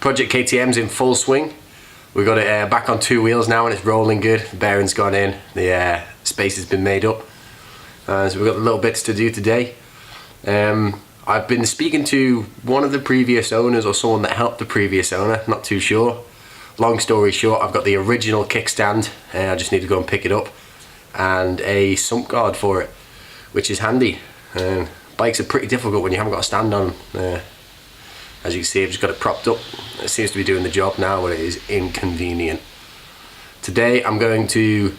Project KTM's in full swing. We've got it back on 2 wheels now and it's rolling good. The bearing's gone in, the space has been made up. So we've got little bits to do today. I've been speaking to one of the previous owners or someone that helped the previous owner, not too sure. Long story short, I've got the original kickstand, I just need to go and pick it up, and a sump guard for it, which is handy. Bikes are pretty difficult when you haven't got a stand on. As you can see, I've just got it propped up. It seems to be doing the job now, but it is inconvenient. Today I'm going to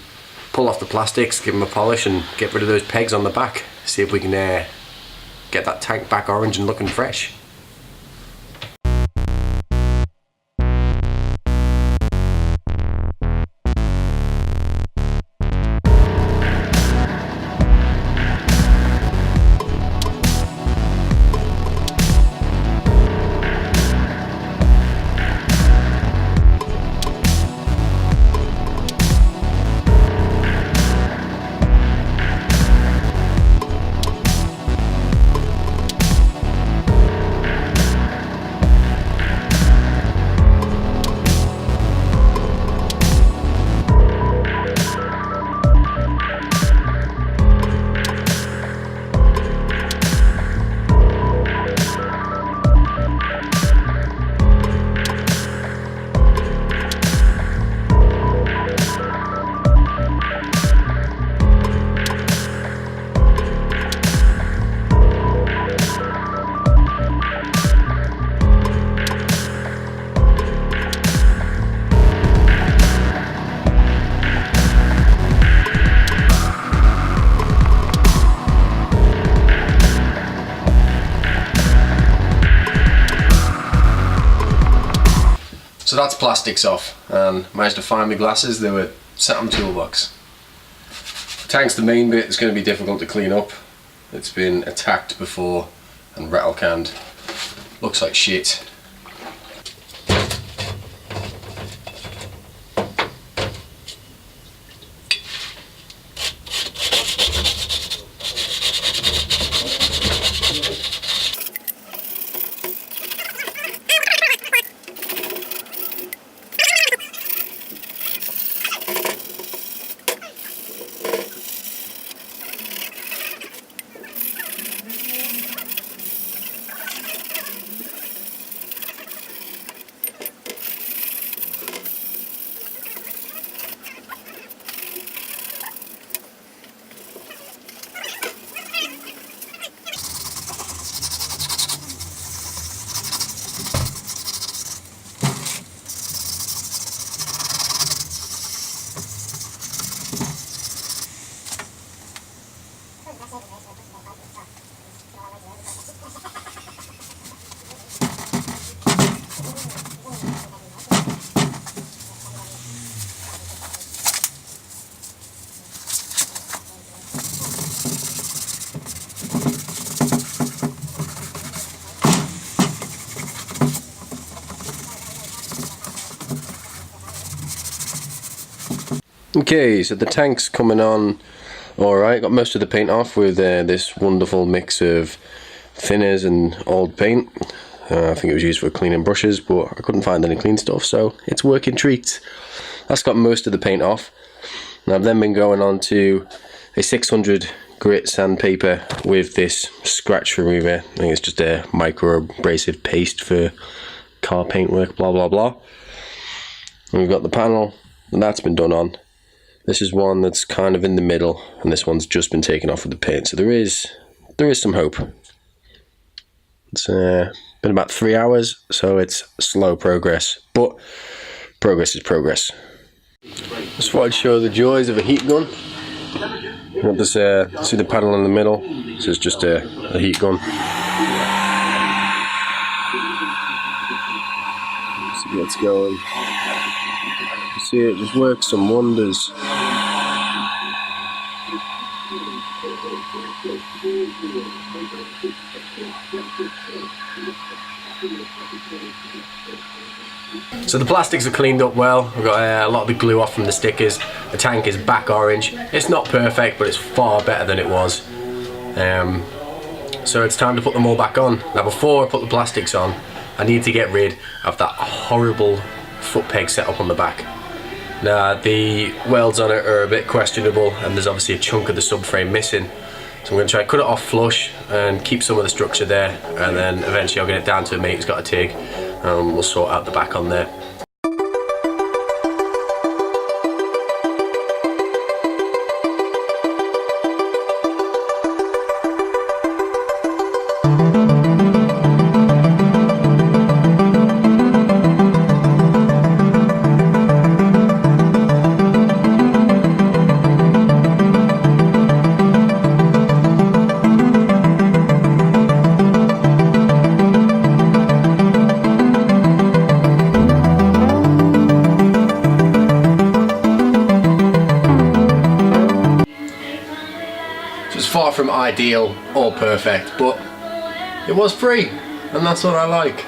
pull off the plastics, give them a polish and get rid of those pegs on the back. See if we can get that tank back orange and looking fresh. So that's plastics off, and managed to find my glasses. They were sat on toolbox. The tank's the main bit. It's going to be difficult to clean up. It's been attacked before and rattle canned. Looks like shit. Okay, so the tank's coming on alright. Got most of the paint off with this wonderful mix of thinners and old paint. I think it was used for cleaning brushes, but I couldn't find any clean stuff, so it's working treats. That's got most of the paint off. And I've then been going on to a 600 grit sandpaper with this scratch remover. I think it's just a micro abrasive paste for car paint work, blah blah blah. And we've got the panel, and that's been done on. This is one that's kind of in the middle, and this one's just been taken off with the paint, so there is some hope. It's been about 3 hours, so it's slow progress, but progress is progress. Just thought I'd show the joys of a heat gun. You got this, see the panel in the middle? This is just a heat gun. See what's going. See, it just works some wonders. So the plastics are cleaned up well. We've got a lot of the glue off from the stickers. The tank is back orange. It's not perfect, but it's far better than it was. So it's time to put them all back on. Now before I put the plastics on, I need to get rid of that horrible foot peg setup on the back. Now the welds on it are a bit questionable, and there's obviously a chunk of the subframe missing. So I'm going to try and cut it off flush and keep some of the structure there, and then eventually I'll get it down to a mate who's got a TIG, and we'll sort out the back on there. Far from ideal or perfect, but it was free, and that's what I like.